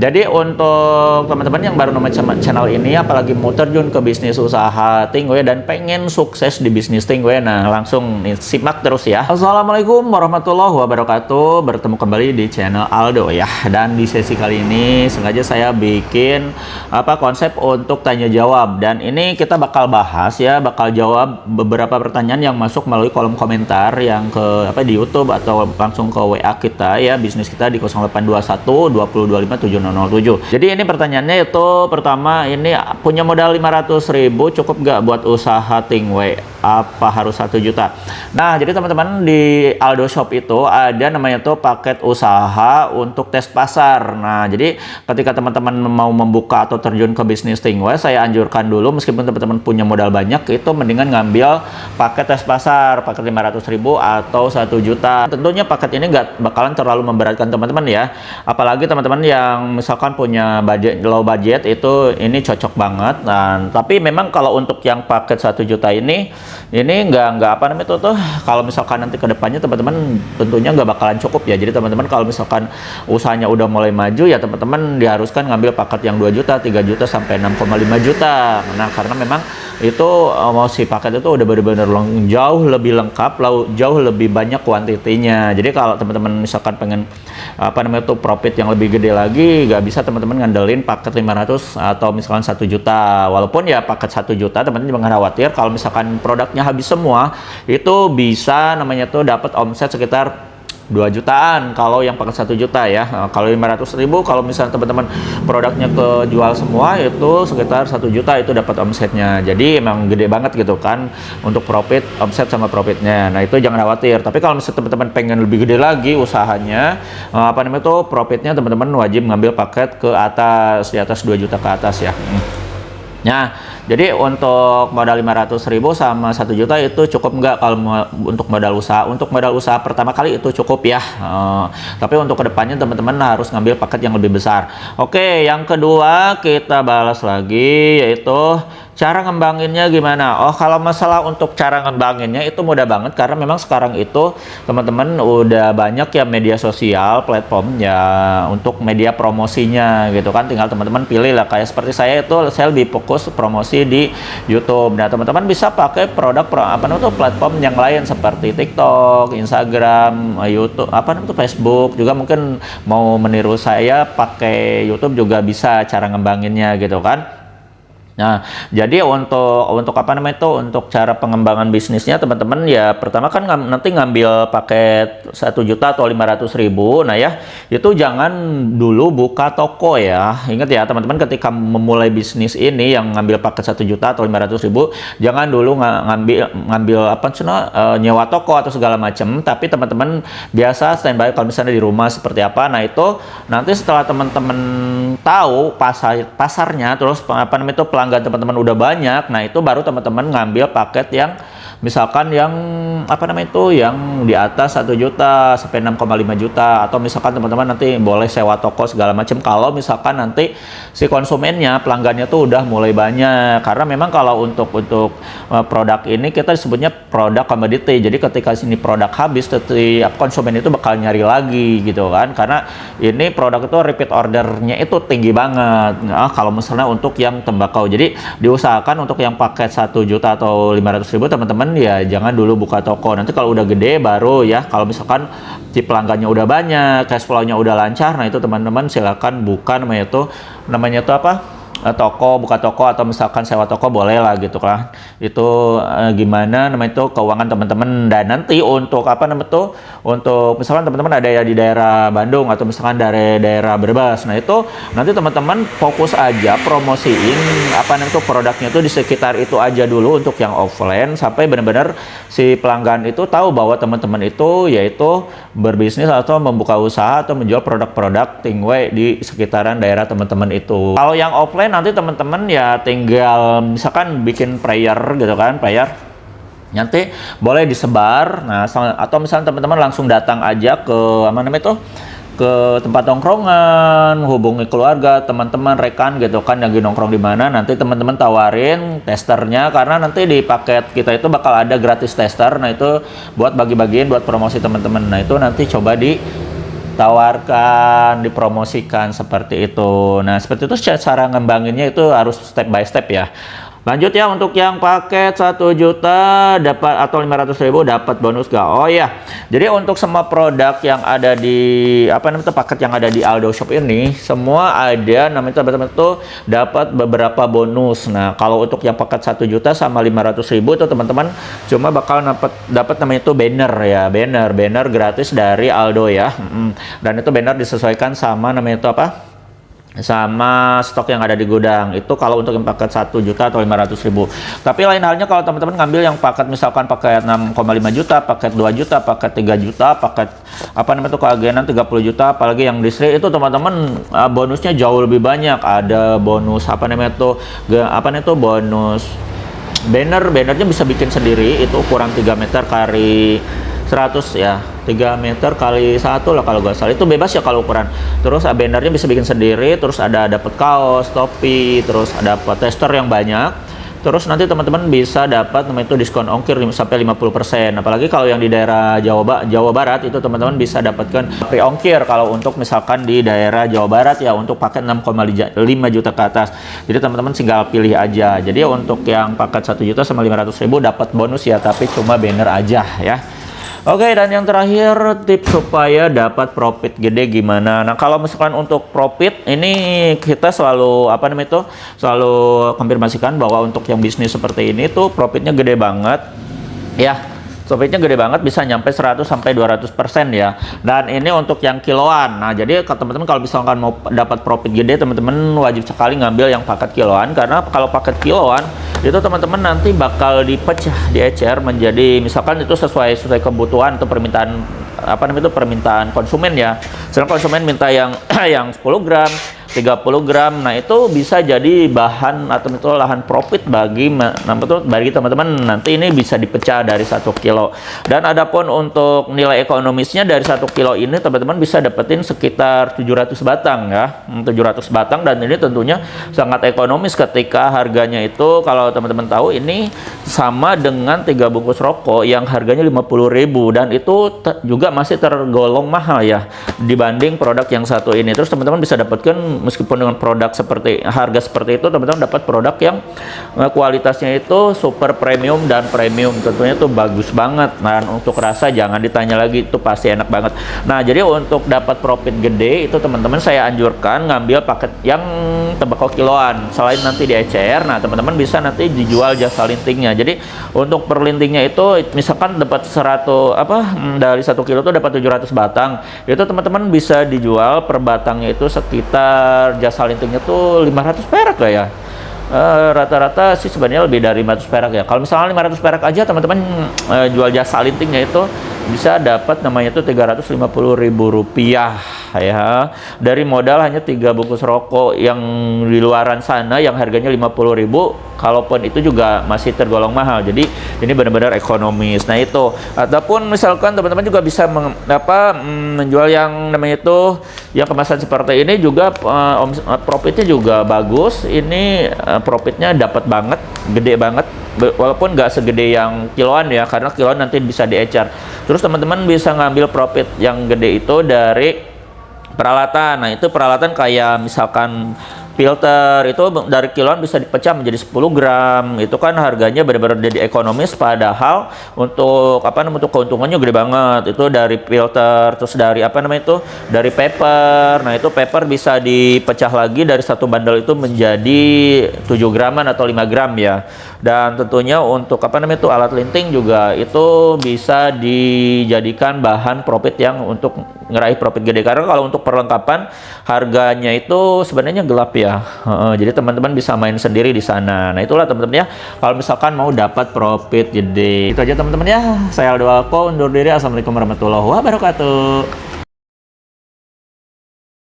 Jadi untuk teman-teman yang baru nonton channel ini, apalagi mau terjun ke bisnis usaha Tingwe dan pengen sukses di bisnis Tingwe, nah langsung simak terus ya. Assalamualaikum warahmatullahi wabarakatuh. Bertemu kembali di channel Aldo ya. Dan di sesi kali ini sengaja saya bikin konsep untuk tanya jawab, dan ini kita bakal bahas ya, bakal jawab beberapa pertanyaan yang masuk melalui kolom komentar yang ke di YouTube atau langsung ke WA kita ya, bisnis kita di 0821 2025 7007. Jadi ini pertanyaannya itu, pertama, ini punya modal 500.000 cukup nggak buat usaha Tingwe? Apa harus 1 juta? Nah, jadi teman-teman di Aldo Shop itu ada namanya tuh paket usaha untuk tes pasar. Nah, jadi ketika teman-teman mau membuka atau terjun ke bisnis Tingwe, saya anjurkan dulu, meskipun teman-teman punya modal banyak, itu mendingan ngambil paket tes pasar, paket 500.000 atau 1 juta. Tentunya paket ini nggak bakalan terlalu memberatkan teman-teman ya, apalagi teman-teman yang misalkan punya budget low budget, ini cocok banget. Nah, tapi memang kalau untuk yang paket 1 juta ini nggak kalau misalkan nanti kedepannya teman-teman tentunya nggak bakalan cukup ya. Jadi teman-teman kalau misalkan usahanya udah mulai maju ya, teman-teman diharuskan ngambil paket yang 2 juta, 3 juta sampai 6,5 juta. Nah, karena memang itu si paket itu udah benar-benar jauh lebih lengkap, jauh lebih banyak kuantitinya. Jadi kalau teman-teman misalkan pengen profit yang lebih gede lagi, nggak bisa teman-teman ngandelin paket 500 atau misalkan 1 juta. Walaupun ya paket 1 juta teman-teman jangan khawatir, kalau misalkan produknya habis semua, itu bisa dapat omset sekitar 2 jutaan kalau yang pakai 1 juta ya. Kalau 500.000, kalau misalnya teman-teman produknya kejual semua, itu sekitar 1 juta itu dapat omsetnya. Jadi emang gede banget gitu kan untuk profit, omset sama profitnya. Nah, itu jangan khawatir. Tapi kalau misalnya teman-teman pengen lebih gede lagi usahanya, profitnya teman-teman wajib ngambil paket ke atas, di atas 2 juta ke atas ya. Nah, jadi untuk modal 500.000 sama 1 juta itu cukup nggak kalau untuk modal usaha? Untuk modal usaha pertama kali itu cukup ya. Tapi untuk kedepannya teman-teman harus ngambil paket yang lebih besar. Oke, yang kedua kita balas lagi, yaitu cara ngembanginnya gimana? Oh, kalau masalah untuk cara ngembanginnya itu mudah banget, karena memang sekarang itu teman-teman udah banyak ya media sosial, platform ya untuk media promosinya gitu kan. Tinggal teman-teman pilih lah, kayak seperti saya lebih fokus promosi di YouTube. Nah, teman-teman bisa pakai platform yang lain seperti TikTok, Instagram, YouTube, Facebook juga. Mungkin mau meniru saya pakai YouTube juga bisa cara ngembanginnya gitu kan. Nah, jadi untuk untuk cara pengembangan bisnisnya teman-teman ya, pertama kan nanti ngambil paket 1 juta atau 500.000. Nah ya, itu jangan dulu buka toko ya. Ingat ya teman-teman, ketika memulai bisnis ini yang ngambil paket 1 juta atau 500.000, jangan dulu ngambil nyewa toko atau segala macam. Tapi teman-teman biasa standby kalau misalnya di rumah seperti apa. Nah, itu nanti setelah teman-teman tahu pasarnya, terus pelanggan teman-teman udah banyak, nah itu baru teman-teman ngambil paket yang misalkan yang yang di atas 1 juta sampai 6,5 juta, atau misalkan teman-teman nanti boleh sewa toko segala macam kalau misalkan nanti si konsumennya, pelanggannya tuh udah mulai banyak. Karena memang kalau untuk produk ini kita disebutnya produk komoditi. Jadi ketika sini produk habis, konsumen itu bakal nyari lagi gitu kan, karena ini produk itu repeat ordernya itu tinggi banget. Nah, kalau misalnya untuk yang tembakau, jadi diusahakan untuk yang paket 1 juta atau 500.000 teman-teman ya jangan dulu buka toko. Nanti kalau udah gede baru ya, kalau misalkan si pelanggannya udah banyak, cash flow-nya udah lancar, nah itu teman-teman silakan buka toko, buka toko, atau misalkan sewa toko boleh lah gitu kan. Itu gimana keuangan teman-teman. Dan nanti untuk untuk misalkan teman-teman ada ya di daerah Bandung atau misalkan dari daerah Brebes, nah itu nanti teman-teman fokus aja promosiin produknya itu di sekitar itu aja dulu untuk yang offline, sampai benar-benar si pelanggan itu tahu bahwa teman-teman itu yaitu berbisnis atau membuka usaha atau menjual produk-produk Tingwe di sekitaran daerah teman-teman itu. Kalau yang offline nanti teman-teman ya tinggal misalkan bikin player gitu kan, nanti boleh disebar. Nah, atau misalnya teman-teman langsung datang aja ke ke tempat nongkrongan, hubungi keluarga, teman-teman, rekan gitu kan, lagi nongkrong di mana, nanti teman-teman tawarin testernya, karena nanti di paket kita itu bakal ada gratis tester. Nah, itu buat bagi-bagiin buat promosi teman-teman. Nah, itu nanti coba ditawarkan, dipromosikan seperti itu. Nah, seperti itu cara ngembanginnya itu harus step by step ya. Lanjut ya, untuk yang paket 1 juta dapat atau 500.000 dapat bonus gak? Oh ya, jadi untuk semua produk yang ada di paket yang ada di Aldo Shop ini semua ada namanya itu dapat beberapa bonus. Nah, kalau untuk yang paket 1 juta sama 500.000 itu teman-teman cuma bakal dapat namanya itu banner ya, banner gratis dari Aldo ya. Dan itu banner disesuaikan sama namanya itu sama stok yang ada di gudang. Itu kalau untuk yang paket 1 juta atau 500.000. Tapi lain halnya kalau teman-teman ngambil yang paket misalkan paket 6,5 juta, paket 2 juta, paket 3 juta, paket keagenan 30 juta, apalagi yang distrik itu teman-teman bonusnya jauh lebih banyak. Ada bonus bonus bannernya bisa bikin sendiri, itu ukuran 3 meter kali 100 ya, 3 meter kali 1 lah kalau nggak salah, itu bebas ya kalau ukuran. Terus bannernya bisa bikin sendiri, terus dapat kaos, topi, terus dapat tester yang banyak. Terus nanti teman-teman bisa dapat namanya itu diskon ongkir sampai 50%. Apalagi kalau yang di daerah Jawa Barat itu teman-teman bisa dapatkan free ongkir kalau untuk misalkan di daerah Jawa Barat ya, untuk paket 6,5 juta ke atas. Jadi teman-teman tinggal pilih aja. Jadi untuk yang paket 1 juta sama 500.000 dapat bonus ya, tapi cuma banner aja ya. Oke, dan yang terakhir tips supaya dapat profit gede gimana? Nah, kalau misalkan untuk profit ini kita selalu selalu konfirmasikan bahwa untuk yang bisnis seperti ini tuh profitnya gede banget ya. Profitnya gede banget, bisa nyampe 100 sampai 200% ya. Dan ini untuk yang kiloan. Nah, jadi teman-teman kalau misalkan mau dapat profit gede, teman-teman wajib sekali ngambil yang paket kiloan, karena kalau paket kiloan itu teman-teman nanti bakal dipecah, diecer menjadi misalkan itu sesuai kebutuhan atau permintaan permintaan konsumen ya. Sedangkan konsumen minta yang yang 10 gram, 30 gram, nah itu bisa jadi bahan atau itu lahan profit bagi teman-teman. Nanti ini bisa dipecah dari 1 kilo. Dan adapun untuk nilai ekonomisnya dari 1 kilo ini teman-teman bisa dapetin sekitar 700 batang ya, 700 batang. Dan ini tentunya sangat ekonomis ketika harganya itu kalau teman-teman tahu ini sama dengan 3 bungkus rokok yang harganya 50.000, dan itu juga masih tergolong mahal ya dibanding produk yang satu ini. Terus teman-teman bisa dapatkan meskipun dengan produk harga seperti itu, teman-teman dapat produk yang kualitasnya itu super premium dan premium, tentunya itu bagus banget. Dan untuk rasa jangan ditanya lagi, itu pasti enak banget. Nah, jadi untuk dapat profit gede itu teman-teman saya anjurkan ngambil paket yang tembakau kiloan. Selain nanti diecer, nah teman-teman bisa nanti dijual jasa lintingnya. Jadi untuk per lintingnya itu misalkan dapat dari 1 kilo itu dapat 700 batang, itu teman-teman bisa dijual per batangnya itu sekitar jasa lintingnya tuh 500 perak lah ya. Rata-rata sih sebenarnya lebih dari 500 perak ya. Kalau misalnya 500 perak aja teman-teman jual jasa lintingnya itu bisa dapat namanya itu 350.000 rupiah ya, dari modal hanya 3 bungkus rokok yang di luaran sana yang harganya 50.000, kalaupun itu juga masih tergolong mahal. Jadi ini benar-benar ekonomis. Nah itu, ataupun misalkan teman-teman juga bisa menjual yang namanya itu yang kemasan seperti ini juga profitnya juga bagus. Ini profitnya dapat banget, gede banget, walaupun nggak segede yang kiloan ya, karena kiloan nanti bisa diecer. Terus teman-teman bisa ngambil profit yang gede itu dari peralatan. Nah itu peralatan kayak misalkan filter itu dari kiloan bisa dipecah menjadi 10 gram. Itu kan harganya benar-benar jadi ekonomis, padahal untuk untuk keuntungannya gede banget. Itu dari filter, terus dari dari paper. Nah itu paper bisa dipecah lagi dari satu bundle itu menjadi 7 graman atau 5 gram ya. Dan tentunya untuk alat linting juga itu bisa dijadikan bahan profit yang untuk ngeraih profit gede, karena kalau untuk perlengkapan harganya itu sebenarnya gelap ya. Jadi teman-teman bisa main sendiri di sana. Nah itulah teman-teman ya, kalau misalkan mau dapat profit gede. Itu aja teman-teman ya, saya Aldo Alko undur diri. Assalamualaikum warahmatullahi wabarakatuh.